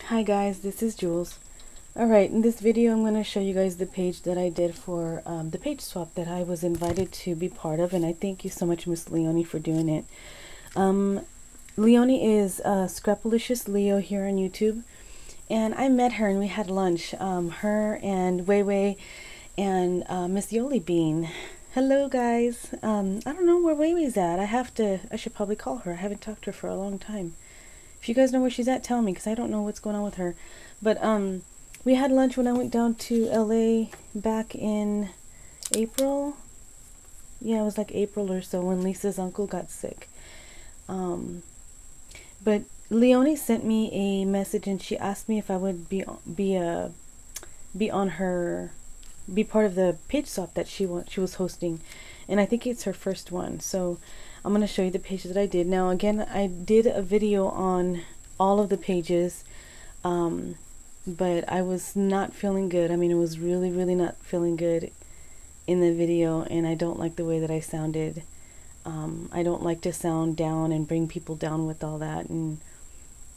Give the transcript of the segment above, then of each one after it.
Hi guys, this is Jules. Alright, in this video I'm going to show you guys the page that I did for the page swap that I was invited to be part of, and I thank you so much, Miss Leonie, for doing it. Leonie is scrapalisciousleo here on YouTube, and I met her and we had lunch. Her and Wei and Miss Yoli Bean. Hello guys. I don't know where Wei's at. I should probably call her. I haven't talked to her for a long time. If you guys know where she's at, tell me, because I don't know what's going on with her. But we had lunch when I went down to LA back in April. Yeah, it was like April or so when Lisa's uncle got sick. But Leonie sent me a message and she asked me if I would be part of the page swap that she was hosting, and I think it's her first one. So I'm going to show you the pages that I did. Now again, I did a video on all of the pages, but I was not feeling good. I mean, it was really not feeling good in the video, and I don't like the way that I sounded. I don't like to sound down and bring people down with all that, and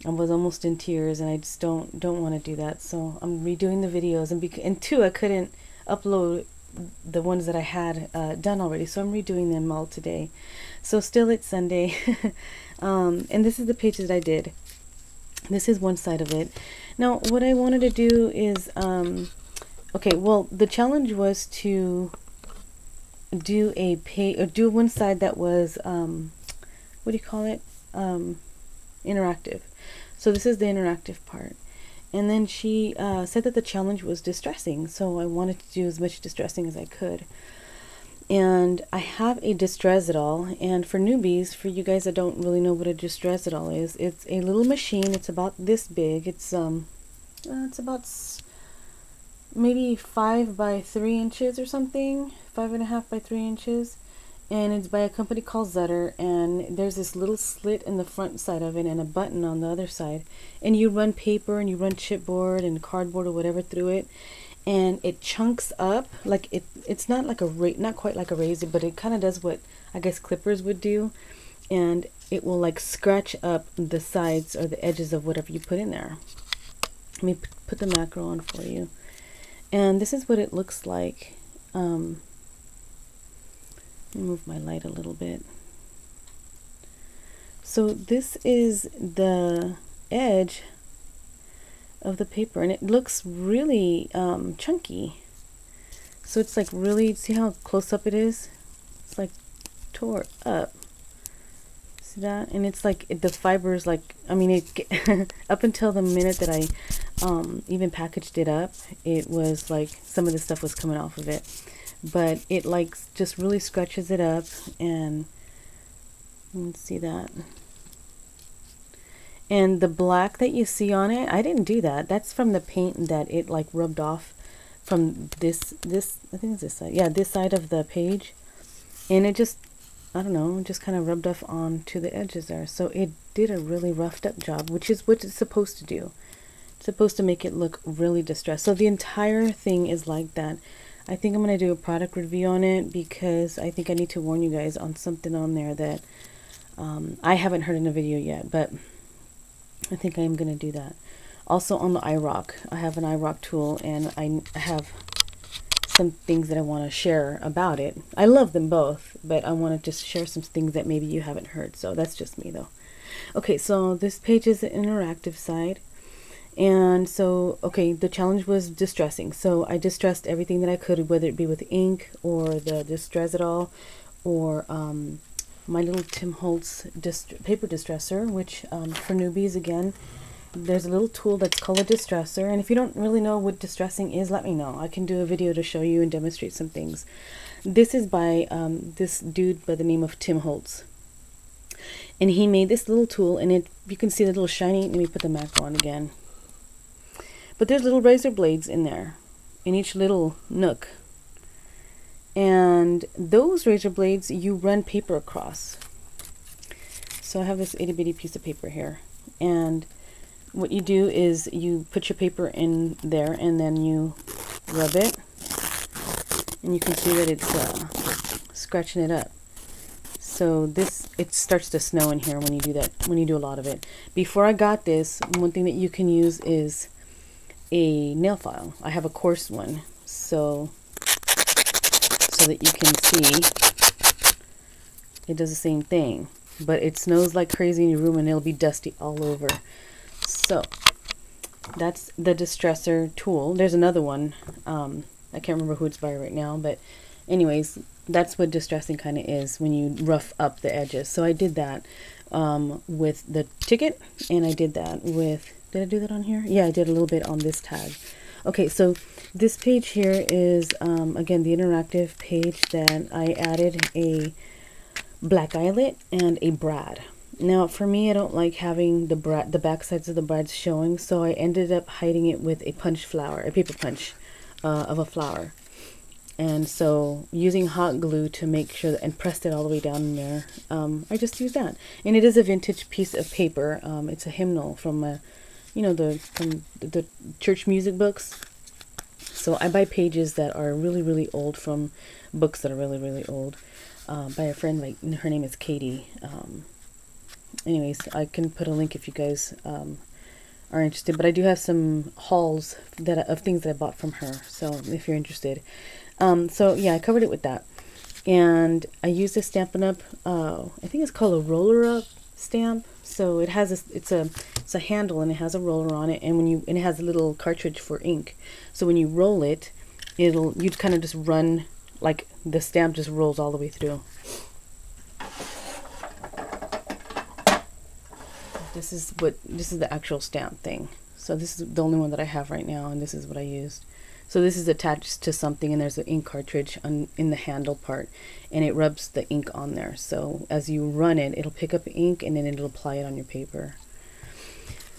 I was almost in tears, and I just don't want to do that. So I'm redoing the videos, and two, I couldn't upload the ones that I had done already, so I'm redoing them all today. So still it's Sunday. And this is the page that I did. This is one side of it. Now what I wanted to do is okay, well, the challenge was to do do one side that was what do you call it, interactive. So this is the interactive part. And then she said that the challenge was distressing, so I wanted to do as much distressing as I could. And I have a Distress-it-all, and for newbies, for you guys that don't really know what a Distress-it-all is, it's a little machine. It's about this big. It's about maybe 5 by 3 inches or something, 5.5 by 3 inches. And it's by a company called Zutter, and there's this little slit in the front side of it and a button on the other side, and you run paper and you run chipboard and cardboard or whatever through it, and it chunks up like it's not like not quite like a razor, but it kind of does what I guess clippers would do, and it will like scratch up the sides or the edges of whatever you put in there. Let me put the macro on for you, and this is what it looks like. Move my light a little bit. So this is the edge of the paper, and it looks really chunky. So it's like really, see how close up it is? It's like tore up. See that? And it's like the fibers, like, I mean, it up until the minute that I even packaged it up, it was like some of the stuff was coming off of it. But it like just really scratches it up, and you can see that. And the black that you see on it, I didn't do that. That's from the paint that it like rubbed off from this I think it's this side. Yeah, this side of the page. And it just, I don't know, just kind of rubbed off onto the edges there. So it did a really roughed up job, which is what it's supposed to do. It's supposed to make it look really distressed. So the entire thing is like that. I think I'm going to do a product review on it, because I think I need to warn you guys on something on there that I haven't heard in a video yet, but I think I am going to do that. Also on the iRock, I have an iRock tool, and I have some things that I want to share about it. I love them both, but I want to just share some things that maybe you haven't heard, so that's just me though. Okay, so this page is the interactive side. And so, okay, the challenge was distressing. So I distressed everything that I could, whether it be with ink or the Distress-it-all or my little Tim Holtz paper distresser, which for newbies, again, there's a little tool that's called a distresser. And if you don't really know what distressing is, let me know. I can do a video to show you and demonstrate some things. This is by this dude by the name of Tim Holtz. And he made this little tool, and you can see the little shiny, let me put the macro on again. But there's little razor blades in there, in each little nook. And those razor blades, you run paper across. So I have this itty bitty piece of paper here. And what you do is you put your paper in there, and then you rub it. And you can see that it's scratching it up. So this, it starts to snow in here when you do that, when you do a lot of it. Before I got this, one thing that you can use is a nail file. I have a coarse one, so that you can see it does the same thing, but it snows like crazy in your room and it'll be dusty all over. So that's the distresser tool. There's another one. I can't remember who it's by right now, but anyways, that's what distressing kind of is, when you rough up the edges. So I did that with the ticket, and I did that with, did I do that on here? Yeah, I did a little bit on this tag. Okay, so this page here is, again, the interactive page that I added a black eyelet and a brad. Now, for me, I don't like having the back sides of the brads showing, so I ended up hiding it with a punch flower, a paper punch of a flower. And so using hot glue to make sure that, and pressed it all the way down in there, I just used that. And it is a vintage piece of paper. It's a hymnal from, you know, from the church music books. So I buy pages that are really, really old from books that are really, really old, by a friend, like, her name is Katie. Anyways, I can put a link if you guys are interested. But I do have some hauls of things that I bought from her, so if you're interested. So yeah, I covered it with that, and I used a Stampin' Up. I think it's called a roller up stamp. So it has it's a handle, and it has a roller on it, and it has a little cartridge for ink. So when you roll it, you kind of just run, like the stamp just rolls all the way through. This is the actual stamp thing. So this is the only one that I have right now, and this is what I used. So this is attached to something, and there's an ink cartridge in the handle part, and it rubs the ink on there. So as you run it, it'll pick up ink, and then it'll apply it on your paper.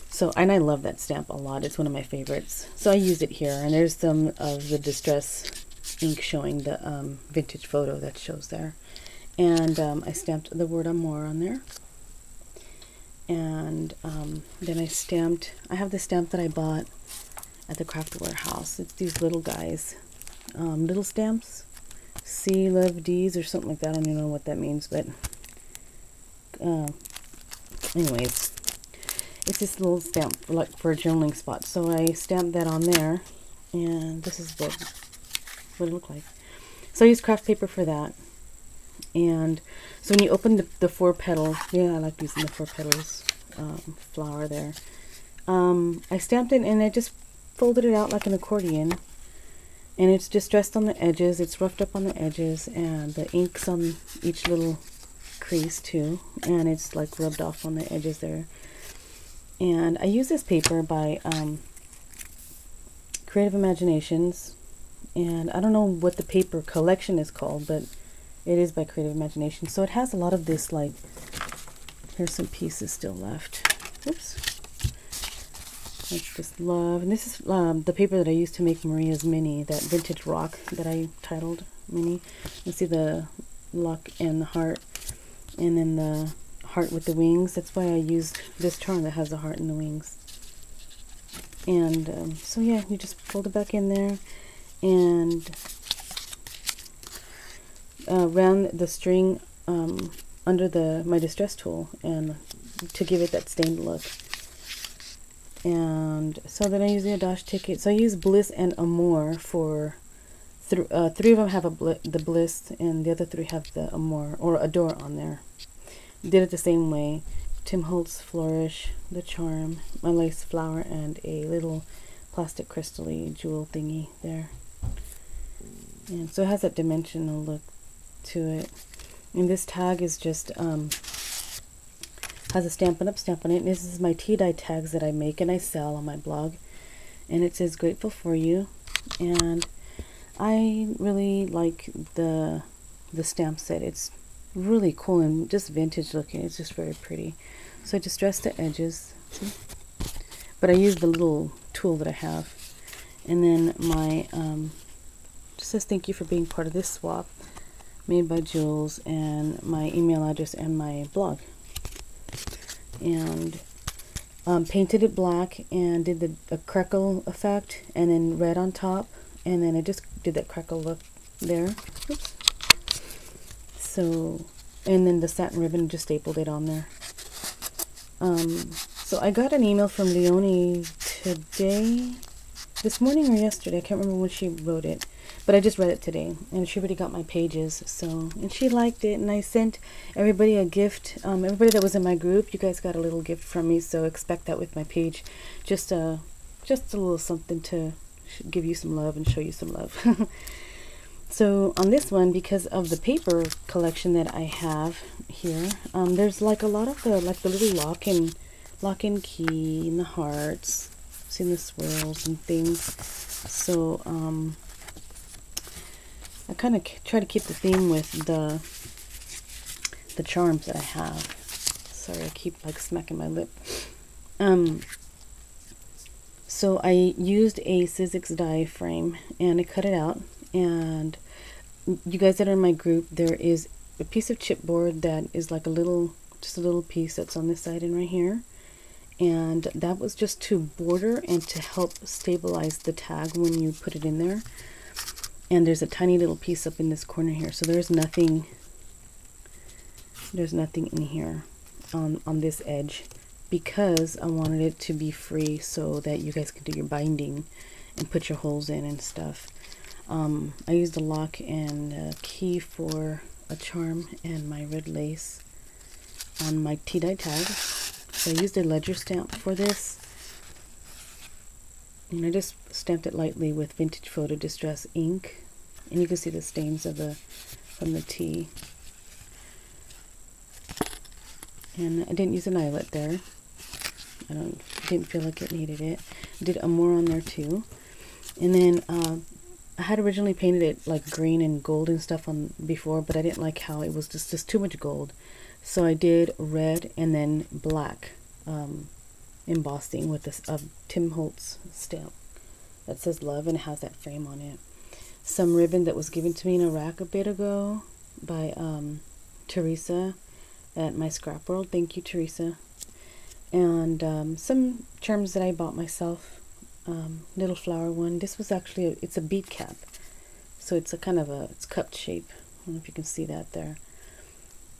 So, and I love that stamp a lot. It's one of my favorites. So I used it here, and there's some of the distress ink showing the vintage photo that shows there. And I stamped the word Amor on there. And then I have the stamp that I bought at the craft warehouse. It's these little guys, little stamps, C love D's or something like that. I don't even know what that means, but anyways, it's this little stamp for a journaling spot. So I stamped that on there, and this is what it looked like. So I used craft paper for that. And so when you open the 4 petals, yeah, I like using the 4 petals flower there. I stamped it, and I just folded it out like an accordion, and it's distressed on the edges. It's roughed up on the edges, and the ink's on each little crease too, and it's like rubbed off on the edges there. And I use this paper by Creative Imaginations, and I don't know what the paper collection is called, but it is by Creative Imagination. So it has a lot of this, like, here's some pieces still left. Oops. Like this love. And this is the paper that I used to make Maria's mini, that vintage rock that I titled mini. You see the luck and the heart, and then the heart with the wings. That's why I used this charm that has the heart and the wings. And so yeah, you just fold it back in there, and ran the string under my distress tool, and to give it that stained look. And so then I use the Adash ticket. So I use Bliss and Amor for 3 of them have the Bliss, and the other 3 have the Amor or Adore on there. Did it the same way. Tim Holtz Flourish, the charm, my lace flower, and a little plastic crystal-y jewel thingy there. And so it has that dimensional look to it. And this tag is just has a Stampin' Up stamp on it. And this is my tea dye tags that I make and I sell on my blog, and it says grateful for you. And I really like the stamp set. It's really cool and just vintage looking. It's just very pretty. So I distressed the edges, see? But I use the little tool that I have. And then my just says thank you for being part of this swap, made by Jules, and my email address and my blog. And painted it black and did the crackle effect, and then red on top, and then I just did that crackle look there. Oops. So And then the satin ribbon, just stapled it on there. So I got an email from Leonie today, this morning or yesterday. I can't remember when she wrote it, but I just read it today, and she already got my pages. So, and she liked it, and I sent everybody a gift. Everybody that was in my group, you guys got a little gift from me, so expect that with my page. Just a little something to give you some love and show you some love. So on this one, because of the paper collection that I have here, there's like a lot of the little lock and key and the hearts, see the swirls and things. So I kind of try to keep the theme with the charms that I have. Sorry, I keep like smacking my lip. So I used a Sizzix die frame and I cut it out. And you guys that are in my group, there is a piece of chipboard that is like just a little piece that's on this side and right here. And that was just to border and to help stabilize the tag when you put it in there. And there's a tiny little piece up in this corner here. So there's nothing in here on this edge, because I wanted it to be free so that you guys could do your binding and put your holes in and stuff. I used a lock and a key for a charm and my red lace on my tea-dye tag. So I used a ledger stamp for this. And I just stamped it lightly with Vintage Photo Distress ink. And you can see the stains of from the tea. And I didn't use an eyelet there. I didn't feel like it needed it. Did a more on there too. And then I had originally painted it like green and gold and stuff on before, but I didn't like how it was just too much gold. So I did red and then black embossing with this Tim Holtz stamp that says love, and it has that frame on it. Some ribbon that was given to me in a rack a bit ago by Teresa at my Scrap World. Thank you, Teresa. And some charms that I bought myself. Little flower one. This was actually it's a bead cap, so it's a kind of it's cupped shape. I don't know if you can see that there,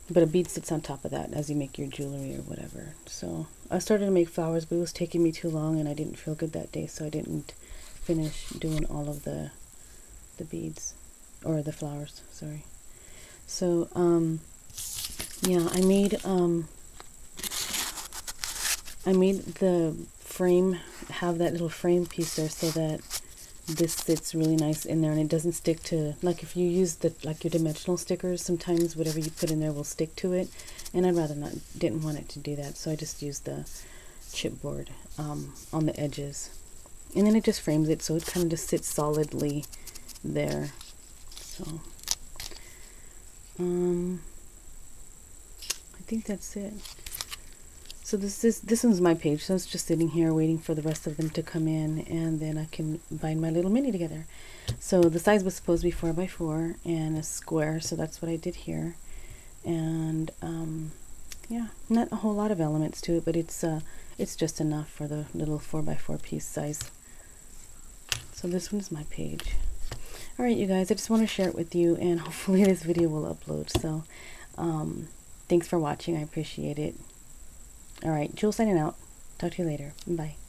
but a bead sits on top of that as you make your jewelry or whatever. So I started to make flowers, but it was taking me too long and I didn't feel good that day, so I didn't finish doing all of the beads or the flowers, sorry. So yeah, I made the frame have that little frame piece there so that this sits really nice in there and it doesn't stick to, like if you use your dimensional stickers, sometimes whatever you put in there will stick to it, and I'd rather not, didn't want it to do that, so I just used the chipboard on the edges, and then it just frames it so it kind of just sits solidly there. So I think that's it. So this one's my page, so it's just sitting here waiting for the rest of them to come in, and then I can bind my little mini together. So the size was supposed to be 4 by 4 and a square, so that's what I did here. And yeah, not a whole lot of elements to it, but it's just enough for the little 4 by 4 piece size. So this one is my page. All right, you guys, I just want to share it with you, and hopefully this video will upload. So thanks for watching. I appreciate it. All right, Jules signing out. Talk to you later. Bye.